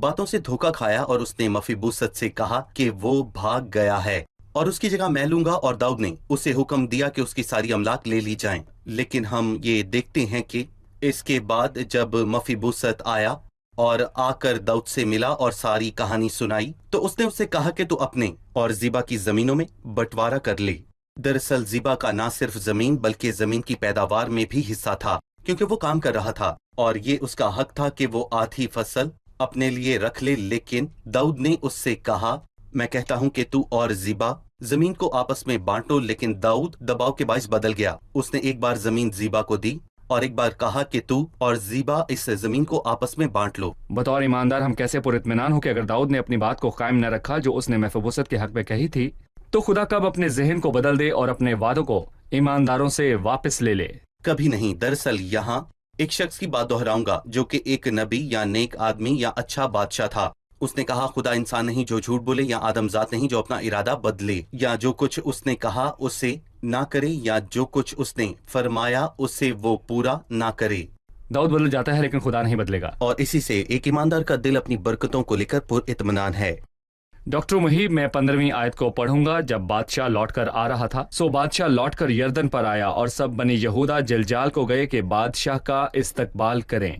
باتوں سے دھوکا کھایا اور اس نے مفیبوست سے کہا کہ وہ بھاگ گیا ہے اور اس کی جگہ میں لوں گا، اور داؤد نے اسے حکم دیا کہ اس کی ساری املاک لے لی جائیں۔ لیکن ہم یہ دیکھتے ہیں کہ اس کے بعد جب مفیبوست آیا اور آ کر داؤد سے ملا اور ساری کہانی سنائی، تو اس نے اس سے کہا کہ تو اپنے اور زیبا کی زمینوں میں بٹوارا کر لے۔ دراصل زیبا کا نہ صرف زمین بلکہ زمین کی پیداوار میں بھی حصہ تھا، کیونکہ وہ کام کر رہا تھا اور یہ اس کا حق تھا کہ وہ آدھی فصل اپنے لیے رکھ لے۔ لیکن داؤد نے اس سے کہا، میں کہتا ہوں کہ تو اور زیبا زمین کو آپس میں بانٹو۔ لیکن داؤد دباؤ کے باعث بدل گیا، اس نے ایک بار زمین زیبا کو دی اور ایک بار کہا کہ تو اور زیبا اس زمین کو آپس میں بانٹ لو۔ بطور ایماندار ہم کیسے پر اطمینان ہو کہ اگر داؤد نے اپنی بات کو قائم نہ رکھا جو اس نے مفیبوست کے حق میں کہی تھی، تو خدا کب اپنے ذہن کو بدل دے اور اپنے وعدوں کو ایمانداروں سے واپس لے لے۔ کبھی نہیں۔ دراصل یہاں ایک شخص کی بات دہراؤں گا جو کہ ایک نبی یا نیک آدمی یا اچھا بادشاہ تھا۔ اس نے کہا، خدا انسان نہیں جو جھوٹ بولے، یا آدم ذات نہیں جو اپنا ارادہ بدلے، یا جو کچھ اس نے کہا اسے نہ کرے، یا جو کچھ اس نے فرمایا اسے وہ پورا نہ کرے۔ داؤد بدل جاتا ہے لیکن خدا نہیں بدلے گا۔ اور اسی سے ایک ایماندار کا دل اپنی برکتوں کو لے کر پر اطمینان ہے۔ ڈاکٹر محیب، میں 15ویں آیت کو پڑھوں گا۔ جب بادشاہ لوٹ کر آ رہا تھا، سو بادشاہ لوٹ کر یردن پر آیا اور سب بنی یہودا جلجال کو گئے کہ بادشاہ کا استقبال کریں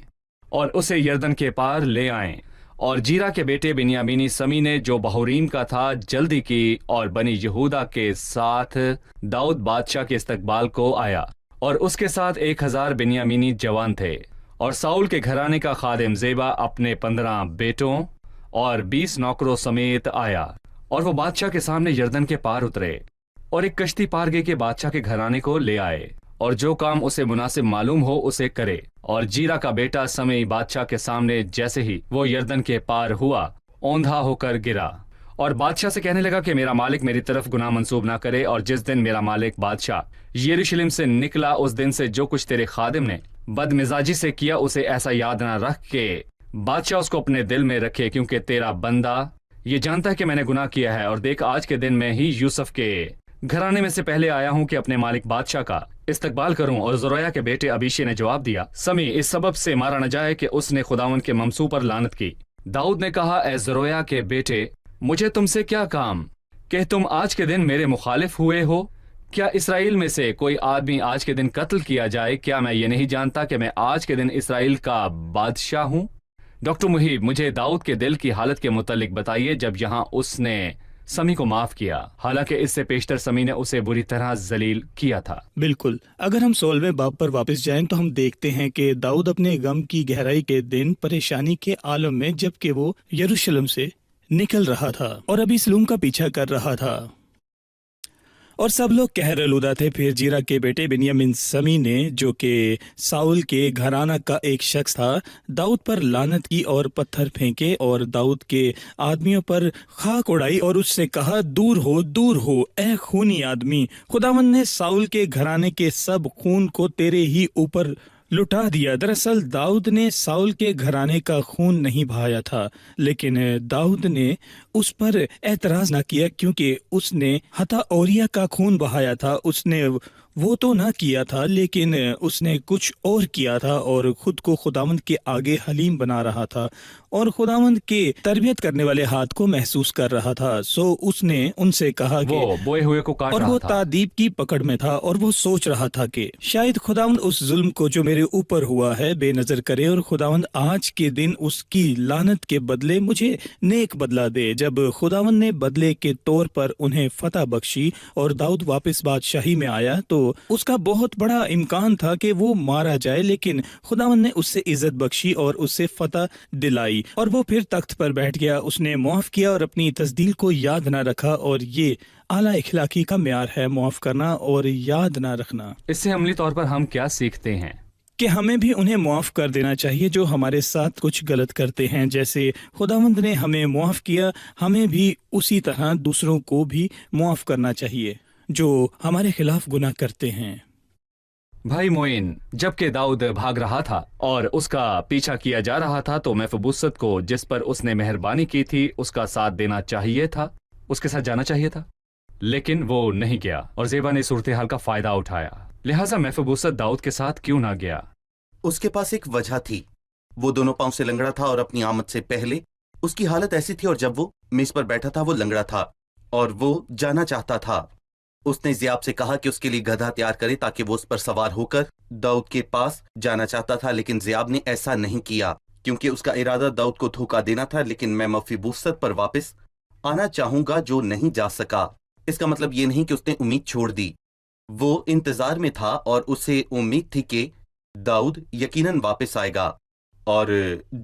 اور اسے یردن کے پار لے آئیں۔ اور جیرا کے بیٹے بنیامینی سمی نے جو بہوریم کا تھا جلدی کی اور بنی یہودا کے ساتھ داؤد بادشاہ کے استقبال کو آیا، اور اس کے ساتھ 1000 بنیامینی جوان تھے۔ اور ساؤل کے گھرانے کا خادم زیبا اپنے 15 بیٹوں اور 20 نوکروں سمیت آیا، اور وہ بادشاہ کے سامنے یردن کے پار اترے اور ایک کشتی پار گئے کہ بادشاہ کے گھرانے کو لے آئے، اور جو کام اسے مناسب معلوم ہو اسے کرے۔ اور جیرا کا بیٹا سمئی بادشاہ کے سامنے جیسے ہی وہ یردن کے پار ہوا، اوندھا ہو کر گرا، اور بادشاہ سے کہنے لگا کہ میرا مالک میری طرف گناہ منسوب نہ کرے، اور جس دن میرا مالک بادشاہ یروشلم سے نکلا اس دن سے جو کچھ تیرے خادم نے بد مزاجی سے کیا اسے ایسا یاد نہ رکھ کہ بادشاہ اس کو اپنے دل میں رکھے، کیونکہ تیرا بندہ یہ جانتا ہے کہ میں نے گناہ کیا ہے۔ اور دیکھ، آج کے دن میں ہی یوسف کے گھرانے میں سے پہلے آیا ہوں کہ اپنے مالک بادشاہ کا استقبال کروں۔ اور زرویا کے بیٹے ابیشے نے جواب دیا، سمی اس سبب سے مارا نہ جائے کہ اس نے خداوند کے ممسو پر لعنت کی۔ داؤد نے کہا، اے زرویا کے بیٹے، مجھے تم سے کیا کام کہ تم آج کے دن میرے مخالف ہوئے ہو؟ کیا اسرائیل میں سے کوئی آدمی آج کے دن قتل کیا جائے؟ کیا میں یہ نہیں جانتا کہ میں آج کے دن اسرائیل کا بادشاہ ہوں؟ ڈاکٹر محیب، مجھے داؤد کے دل کی حالت کے متعلق بتائیے جب یہاں اس نے سمی کو معاف کیا، حالانکہ اس سے پیشتر سمی نے اسے بری طرح ذلیل کیا تھا۔ بالکل، اگر ہم 16ویں باب پر واپس جائیں تو ہم دیکھتے ہیں کہ داؤد اپنے غم کی گہرائی کے دن پریشانی کے عالم میں جبکہ وہ یروشلم سے نکل رہا تھا اور ابھی سلوم کا پیچھا کر رہا تھا اور سب لوگ قہر آلودہ تھے، پھر جیرا کے بیٹے بنیامین سمی نے جو کہ ساؤل کے گھرانہ کا ایک شخص تھا داؤد پر لعنت کی اور پتھر پھینکے اور داؤد کے آدمیوں پر خاک اڑائی اور اس سے کہا، دور ہو اے خونی آدمی، خداوند نے ساؤل کے گھرانے کے سب خون کو تیرے ہی اوپر لٹا دیا۔ دراصل داؤد نے ساؤل کے گھرانے کا خون نہیں بہایا تھا، لیکن داؤد نے اس پر اعتراض نہ کیا کیونکہ اس نے ہتا اوریا کا خون بہایا تھا۔ اس نے وہ تو نہ کیا تھا لیکن اس نے کچھ اور کیا تھا اور خود کو خداوند کے آگے حلیم بنا رہا تھا اور خداوند کے تربیت کرنے والے ہاتھ کو محسوس کر رہا تھا۔ سو اس نے ان سے کہا کہ وہ بوئے ہوئے کو کاٹ اور رہا وہ تھا۔ تعذیب کی پکڑ میں تھا اور وہ سوچ رہا تھا کہ شاید خداوند اس ظلم کو جو میرے اوپر ہوا ہے بے نظر کرے اور خداوند آج کے دن اس کی لعنت کے بدلے مجھے نیک بدلہ دے۔ جب خداوند نے بدلے کے طور پر انہیں فتح بخشی اور داؤد واپس بادشاہی میں آیا تو اس کا بہت بڑا امکان تھا کہ وہ مارا جائے، لیکن خداوند نے اس سے عزت بخشی اور اس سے فتح دلائی اور وہ پھر تخت پر بیٹھ گیا۔ اس نے معاف کیا اور اپنی تزدیل کو یاد نہ رکھا، اور یہ اعلیٰ اخلاقی کا معیار ہے، معاف کرنا اور یاد نہ رکھنا۔ اس سے عملی طور پر ہم کیا سیکھتے ہیں؟ کہ ہمیں بھی انہیں معاف کر دینا چاہیے جو ہمارے ساتھ کچھ غلط کرتے ہیں، جیسے خداوند نے ہمیں معاف کیا، ہمیں بھی اسی طرح دوسروں کو بھی معاف کرنا چاہیے جو ہمارے خلاف گناہ کرتے ہیں۔ بھائی معین، جبکہ داؤد بھاگ رہا تھا اور اس کا پیچھا کیا جا رہا تھا تو مفیبوست کو جس پر اس نے مہربانی کی تھی اس کا ساتھ دینا چاہیے تھا، اس کے ساتھ جانا چاہیے تھا، لیکن وہ نہیں گیا اور زیبا نے صورتحال کا فائدہ اٹھایا۔ لہٰذا مفیبوست داؤد کے ساتھ کیوں نہ گیا؟ اس کے پاس ایک وجہ تھی، وہ دونوں پاؤں سے لنگڑا تھا اور اپنی آمد سے پہلے اس کی حالت ایسی تھی اور جب وہ میز پر بیٹھا تھا وہ لنگڑا تھا اور وہ جانا چاہتا تھا۔ اس نے ضیاب سے کہا کہ اس کے لیے گدھا تیار کرے تاکہ وہ اس پر سوار ہو کر داؤد کے پاس جانا چاہتا تھا، لیکن ضیاب نے ایسا نہیں کیا کیونکہ اس کا ارادہ داؤد کو دھوکہ دینا تھا۔ لیکن میں مفیبوست پر واپس آنا چاہوں گا جو نہیں جا سکا۔ اس کا مطلب یہ نہیں کہ اس نے امید چھوڑ دی، وہ انتظار میں تھا اور اسے امید تھی کہ داؤد یقیناً واپس آئے گا، اور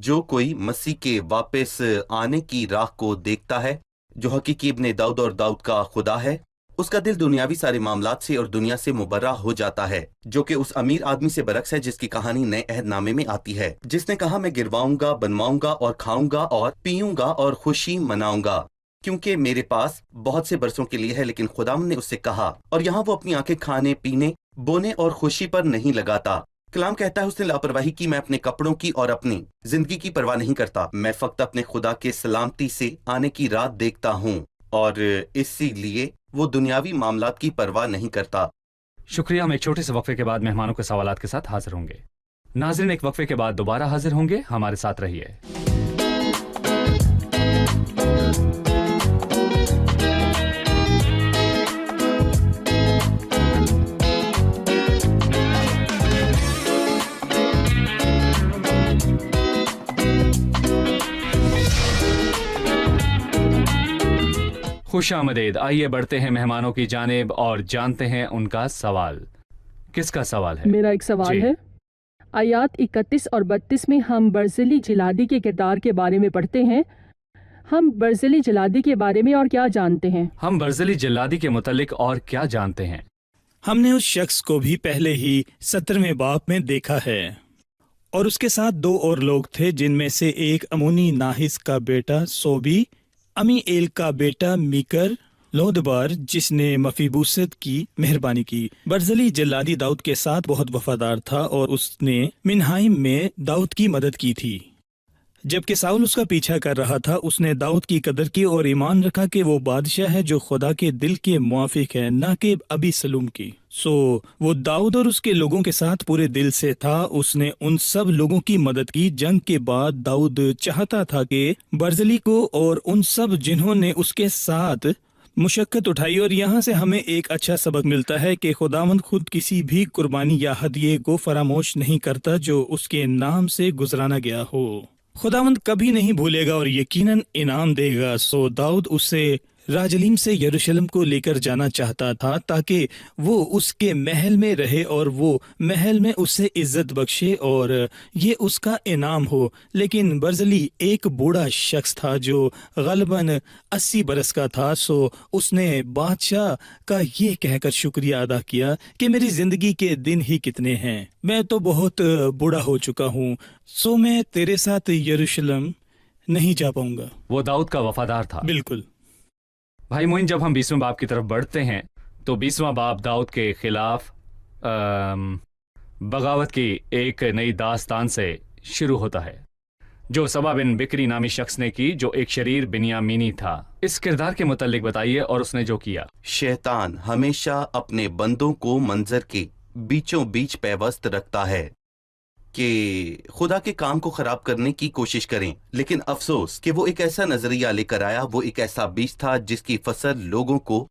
جو کوئی مسیح کے واپس آنے کی راہ کو دیکھتا ہے، جو حقیقی ابن داؤد اور داؤد کا خدا ہے، اس کا دل دنیاوی سارے معاملات سے اور دنیا سے مبرہ ہو جاتا ہے، جو کہ اس امیر آدمی سے برعکس ہے جس کی کہانی نئے عہد نامے میں آتی ہے، جس نے کہا میں گرواؤں گا، بنواؤں گا اور کھاؤں گا اور پیوں گا اور خوشی مناؤں گا کیونکہ میرے پاس بہت سے برسوں کے لیے ہے۔ لیکن خداوند نے اس سے کہا، اور یہاں وہ اپنی آنکھیں کھانے پینے بونے اور خوشی پر نہیں لگاتا۔ کلام کہتا ہے اس نے لاپرواہی کی، میں اپنے کپڑوں کی اور اپنی زندگی کی پرواہ نہیں کرتا، میں فقط اپنے خدا کے سلامتی سے آنے کی رات دیکھتا ہوں، اور اسی لیے وہ دنیاوی معاملات کی پرواہ نہیں کرتا۔ شکریہ۔ ہم ایک چھوٹے سے وقفے کے بعد مہمانوں کے سوالات کے ساتھ حاضر ہوں گے۔ ناظرین، ایک وقفے کے بعد دوبارہ حاضر ہوں گے، ہمارے ساتھ رہیے۔ خوش آمدید۔ آئیے بڑھتے ہیں مہمانوں کی جانب اور جانتے ہیں ان کا سوال۔ کس کا سوال ہے؟ میرا ایک سوال ہے۔ آیات 31 اور 32 میں ہم برزلی جلادی کے کردار کے بارے میں پڑھتے ہیں۔ ہم برزلی جلادی کے بارے میں اور کیا جانتے ہیں؟ ہم برزلی جلادی کے متعلق اور کیا جانتے ہیں؟ ہم نے اس شخص کو بھی پہلے ہی 17ویں باب میں دیکھا ہے، اور اس کے ساتھ 2 اور لوگ تھے، جن میں سے ایک امونی ناحس کا بیٹا سوبی، امی ایل کا بیٹا میکر لودبار، جس نے مفیبوست کی مہربانی کی۔ برزلی جلادی داؤد کے ساتھ بہت وفادار تھا اور اس نے منہائم میں داؤد کی مدد کی تھی۔ جبکہ ساؤل اس کا پیچھا کر رہا تھا، اس نے داؤد کی قدر کی اور ایمان رکھا کہ وہ بادشاہ ہے جو خدا کے دل کے موافق ہے، نہ کہ ابی سلوم کی۔ وہ داؤد اور اس کے لوگوں کے ساتھ پورے دل سے تھا۔ اس نے ان سب لوگوں کی مدد کی۔ جنگ کے بعد داؤد چاہتا تھا کہ برزلی کو اور ان سب جنہوں نے اس کے ساتھ مشقت اٹھائی، اور یہاں سے ہمیں ایک اچھا سبق ملتا ہے کہ خداوند خود کسی بھی قربانی یا ہدیے کو فراموش نہیں کرتا جو اس کے نام سے گزرانا گیا ہو۔ خداوند کبھی نہیں بھولے گا اور یقیناً انعام دے گا۔ داؤد اسے راجلیم سے یروشلم کو لے کر جانا چاہتا تھا تاکہ وہ اس کے محل میں رہے اور وہ محل میں اسے عزت بخشے اور یہ اس کا انعام ہو۔ لیکن برزلی ایک بوڑھا شخص تھا جو غالباً 80 برس کا تھا، اس نے بادشاہ کا یہ کہہ کر شکریہ ادا کیا کہ میری زندگی کے دن ہی کتنے ہیں، میں تو بہت بوڑھا ہو چکا ہوں، میں تیرے ساتھ یروشلم نہیں جا پاؤں گا۔ وہ داؤد کا وفادار تھا۔ بالکل۔ بھائی معین، جب ہم 20ویں باب کی طرف بڑھتے ہیں تو 20واں باب داؤد کے خلاف بغاوت کی ایک نئی داستان سے شروع ہوتا ہے جو سبا بن بکری نامی شخص نے کی، جو ایک شریر بنیامینی تھا۔ اس کردار کے متعلق بتائیے اور اس نے جو کیا۔ شیطان ہمیشہ اپنے بندوں کو منظر کے بیچوں بیچ پیوست رکھتا ہے کہ خدا کے کام کو خراب کرنے کی کوشش کریں، لیکن افسوس کہ وہ ایک ایسا نظریہ لے کر آیا، وہ ایک ایسا بیج تھا جس کی فصل لوگوں کو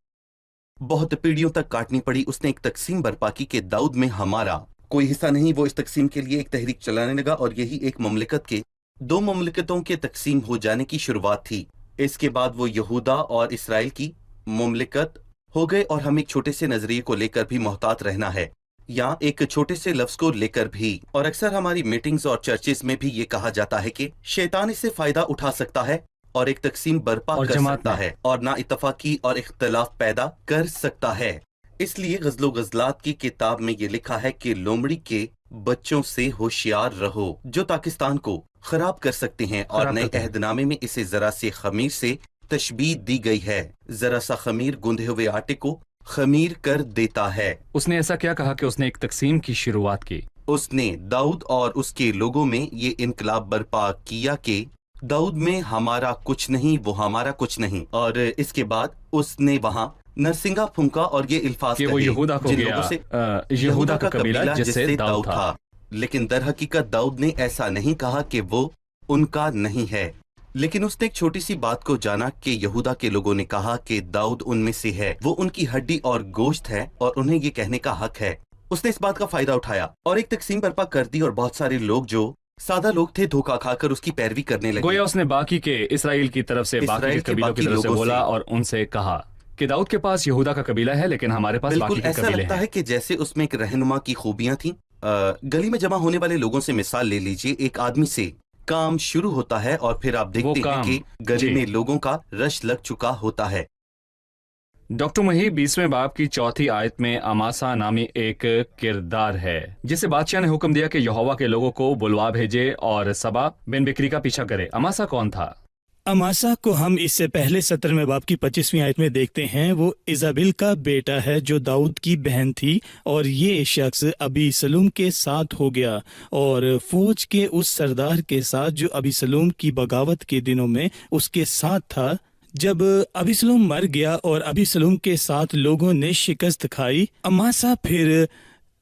بہت پیڑھیوں تک کاٹنی پڑی۔ اس نے ایک تقسیم برپا کی کہ داؤد میں ہمارا کوئی حصہ نہیں۔ وہ اس تقسیم کے لیے ایک تحریک چلانے لگا اور یہی ایک مملکت کے 2 مملکتوں کے تقسیم ہو جانے کی شروعات تھی۔ اس کے بعد وہ یہودا اور اسرائیل کی مملکت ہو گئے، اور ہم ایک چھوٹے سے نظریے کو لے کر بھی محتاط رہنا ہے، یا ایک چھوٹے سے لفظ کو لے کر بھی، اور اکثر ہماری میٹنگز اور چرچز میں بھی یہ کہا جاتا ہے کہ شیطان اس سے فائدہ اٹھا سکتا ہے اور ایک تقسیم برپا کر سکتا ہے اور نا اتفاقی اور اختلاف پیدا کر سکتا ہے۔ اس لیے غزل و غزلات کی کتاب میں یہ لکھا ہے کہ لومڑی کے بچوں سے ہوشیار رہو جو پاکستان کو خراب کر سکتے ہیں، اور نئے عہد نامے میں اسے ذرا سے خمیر سے تشبیہ دی گئی ہے۔ ذرا سا خمیر گندھے ہوئے آٹے کو خمیر کر دیتا ہے۔ اس نے ایسا کیا کہا کہ اس نے ایک تقسیم کی شروعات کی؟ اس نے داؤد اور اس کے لوگوں میں یہ انقلاب برپا کیا کہ داؤد میں ہمارا کچھ نہیں، وہ ہمارا کچھ نہیں، اور اس کے بعد اس نے وہاں نرسنگا پھونکا اور یہ الفاظ کہ وہ یہودا کو گیا، یہودا کا قبیلہ جس سے داؤد تھا۔ لیکن در حقیقت داؤد نے ایسا نہیں کہا کہ وہ ان کا نہیں ہے، لیکن اس نے ایک چھوٹی سی بات کو جانا کہ یہودا کے لوگوں نے کہا کہ داؤد ان میں سے ہے، وہ ان کی ہڈی اور گوشت ہے اور انہیں یہ کہنے کا حق ہے۔ اس نے اس بات کا فائدہ اٹھایا اور ایک تقسیم برپا کر دی، اور بہت سارے لوگ جو سادہ لوگ تھے دھوکہ کھا کر اس کی پیروی کرنے لگے۔ گویا اس نے باقی کے اسرائیل کی طرف سے باقی کے قبیلوں کی طرف سے بولا اور ان سے کہا کہ داؤد کے پاس یہودا کا قبیلہ ہے لیکن ہمارے پاس باقی بالکل کے ایسا قبیلے لگتا ہیں۔ ہے کہ جیسے اس میں ایک رہنما کی خوبیاں تھیں۔ گلی میں جمع ہونے والے لوگوں سے مثال لے لیجئے، ایک آدمی سے کام شروع ہوتا ہے اور پھر آپ دیکھتے ہیں کہ گلی میں لوگوں کا رش لگ چکا ہوتا ہے۔ ڈاکٹر محیب 20ویں باب کی 4 آیت میں اماسا نامی ایک کردار ہے جسے بادشاہ نے حکم دیا کہ یہوہ کے لوگوں کو بلوا بھیجے اور سبا بن بکری کا پیچھا کرے۔ اماسا کون تھا؟ اماسا کو ہم اس سے پہلے 17ویں باب کی 25ویں آیت میں دیکھتے ہیں۔ وہ ایزابل کا بیٹا ہے جو داؤد کی بہن تھی، اور یہ شخص ابی سلوم کے ساتھ ہو گیا اور فوج کے اس سردار کے ساتھ جو ابی سلوم کی بغاوت کے دنوں میں اس کے ساتھ تھا۔ جب ابی سلوم مر گیا اور ابی سلوم کے ساتھ لوگوں نے شکست کھائی، اماسا پھر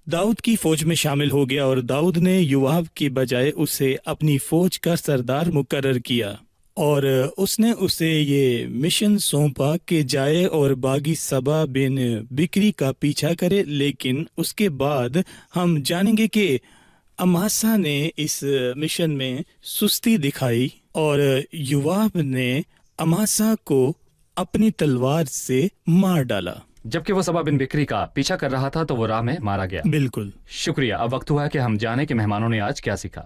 داؤد کی فوج میں شامل ہو گیا اور داؤد نے یوآب کی بجائے اسے اپنی فوج کا سردار مقرر کیا، اور اس نے اسے یہ مشن سونپا کہ جائے اور باغی سبا بن بکری کا پیچھا کرے۔ لیکن اس کے بعد ہم جانیں گے کہ اماسا نے اس مشن میں سستی دکھائی اور یوآب نے اماسا کو اپنی تلوار سے مار ڈالا۔ جبکہ وہ سبا بن بکری کا پیچھا کر رہا تھا تو وہ راہ میں مارا گیا۔ بالکل شکریہ۔ اب وقت ہوا ہے کہ ہم جانیں کہ مہمانوں نے آج کیا سیکھا۔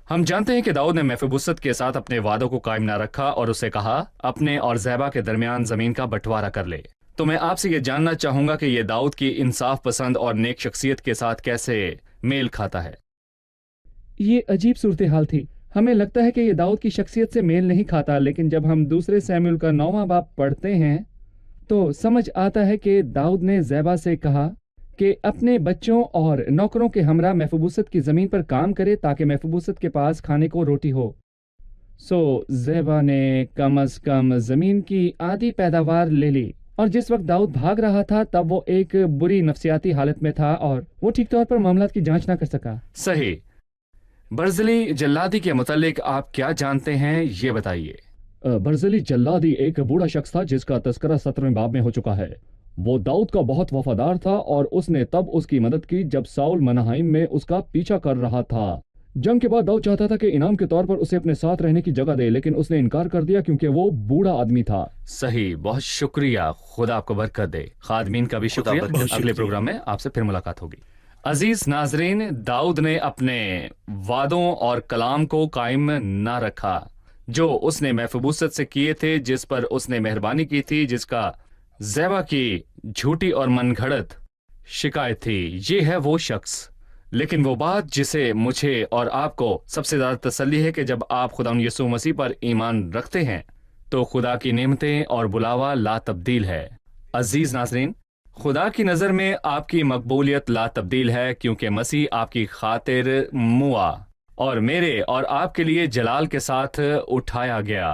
ہم جانتے ہیں کہ داؤد نے میفیبوست کے ساتھ اپنے وعدوں کو قائم نہ رکھا اور اسے کہا اپنے اور زیبا کے درمیان زمین کا بٹوارہ کر لے۔ تو میں آپ سے یہ جاننا چاہوں گا کہ یہ داؤد کی انصاف پسند اور نیک شخصیت کے ساتھ کیسے میل کھاتا ہے؟ یہ عجیب صورتحال تھی۔ ہمیں لگتا ہے کہ یہ داؤد کی شخصیت سے میل نہیں کھاتا، لیکن جب ہم دوسرے سیموئیل کا 9واں باب پڑھتے ہیں تو سمجھ آتا ہے کہ داؤد نے زیبا سے کہا کہ اپنے بچوں اور نوکروں کے ہمراہ میفیبوست کی زمین پر کام کرے تاکہ میفیبوست کے پاس کھانے کو روٹی ہو۔ سو زیبا نے کم از کم زمین کی آدھی پیداوار لے لی، اور جس وقت داؤد بھاگ رہا تھا تب وہ ایک بری نفسیاتی حالت میں تھا اور وہ ٹھیک طور پر معاملات کی جانچ نہ کر سکا۔ صحیح۔ برزلی جلادی کے متعلق آپ کیا جانتے ہیں یہ بتائیے۔ برزلی جلادی ایک بوڑھا شخص تھا جس کا تذکرہ 17ویں باب میں ہو چکا ہے۔ وہ داؤد کا بہت وفادار تھا اور اس نے تب اس کی مدد کی جب ساؤل منہائم میں اس کا پیچھا کر رہا تھا۔ جنگ کے بعد داؤد چاہتا تھا کہ انعام کے طور پر اسے اپنے ساتھ رہنے کی جگہ دے، لیکن اس نے انکار کر دیا کیونکہ وہ بوڑھا آدمی تھا۔ صحیح، بہت شکریہ، خدا آپ کو برکت دے۔ خادمین کا بھی شکریہ۔ اگلے پروگرام میں آپ سے پھر ملاقات ہوگی۔ عزیز ناظرین، داؤد نے اپنے وعدوں اور کلام کو قائم نہ رکھا جو اس نے میفیبوست سے کیے تھے، جس پر اس نے مہربانی کی تھی، جس کا زیبا کی جھوٹی اور من گھڑت شکایت تھی۔ یہ ہے وہ شخص۔ لیکن وہ بات جسے مجھے اور آپ کو سب سے زیادہ تسلی ہے کہ جب آپ خداوند یسوع مسیح پر ایمان رکھتے ہیں تو خدا کی نعمتیں اور بلاوا لا تبدیل ہے۔ عزیز ناظرین، خدا کی نظر میں آپ کی مقبولیت لا تبدیل ہے، کیونکہ مسیح آپ کی خاطر موا اور میرے اور آپ کے لیے جلال کے ساتھ اٹھایا گیا۔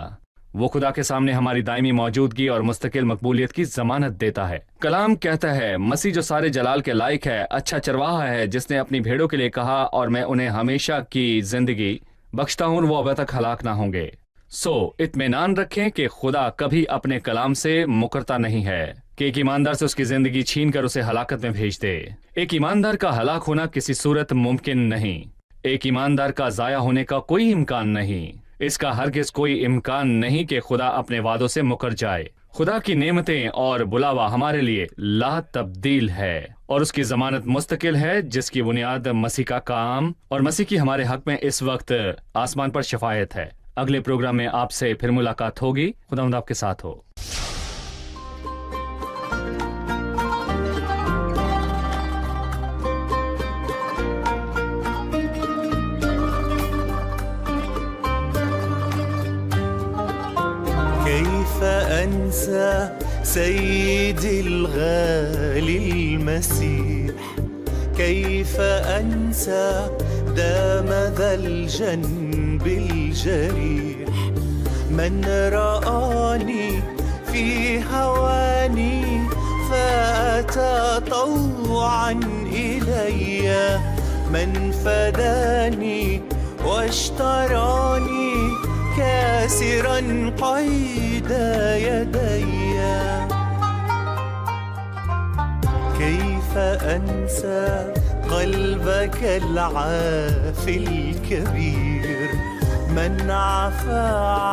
وہ خدا کے سامنے ہماری دائمی موجودگی اور مستقل مقبولیت کی ضمانت دیتا ہے۔ کلام کہتا ہے مسیح جو سارے جلال کے لائق ہے، اچھا چرواہا ہے جس نے اپنی بھیڑوں کے لیے کہا اور میں انہیں ہمیشہ کی زندگی بخشتا ہوں، وہ اب تک ہلاک نہ ہوں گے۔ سو اطمینان رکھیں کہ خدا کبھی اپنے کلام سے مکرتا نہیں ہے کہ ایک ایماندار سے اس کی زندگی چھین کر اسے ہلاکت میں بھیج دے۔ ایک ایماندار کا ہلاک ہونا کسی صورت ممکن نہیں۔ ایک ایماندار کا ضائع ہونے کا کوئی امکان نہیں۔ اس کا ہرگز کوئی امکان نہیں کہ خدا اپنے وعدوں سے مکر جائے۔ خدا کی نعمتیں اور بلاوا ہمارے لیے لا تبدیل ہے اور اس کی ضمانت مستقل ہے، جس کی بنیاد مسیح کا کام اور مسیح کی ہمارے حق میں اس وقت آسمان پر شفاعت ہے۔ اگلے پروگرام میں آپ سے پھر ملاقات ہوگی۔ خداوند آپ کے ساتھ ہو۔ كيف أنسى سيدي الغالي المسيح، كيف أنسى دام ذا الجنب الجريح، من رآني في هواني فأتى طوعا إلي، من فداني واشتراني كاسرا قيد يدي. كيف أنسى قلبك العافي الكبير من عفى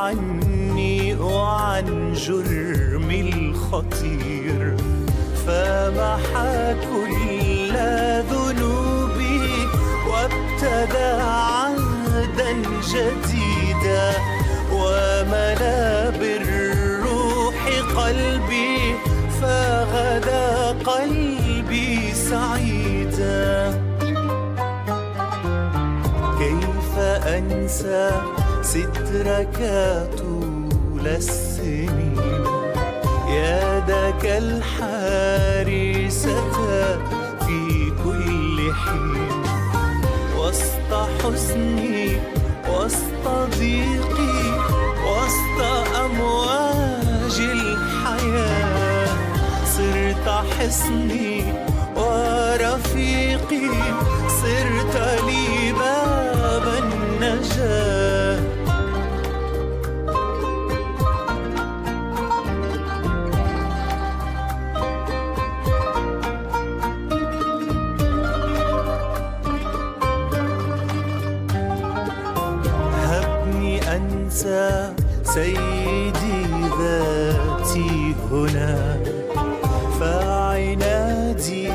عني وعن جرمي الخطير، فمحى كل ذنوبي وابتدى عهدا جديدا، وملا بالروح قلبي فغدا قلبي سعيدا. كيف أنسى سترك طول السنين، يدك الحارسة في كل حين، وسط حزني وسط ضيقي وسط أمواج الحياة، صرت حصني ورفيقي، صرت لي باب النجاة. هبني أنسى سيدي ذاتي هنا، فعنادي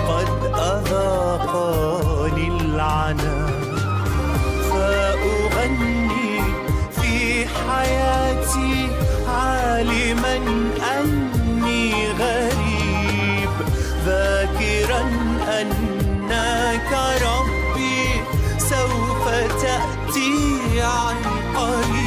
قد أذاقني العنا، فأغني في حياتي عالما أني غريب، ذاكرا أنك ربي سوف تأتي عن قريب.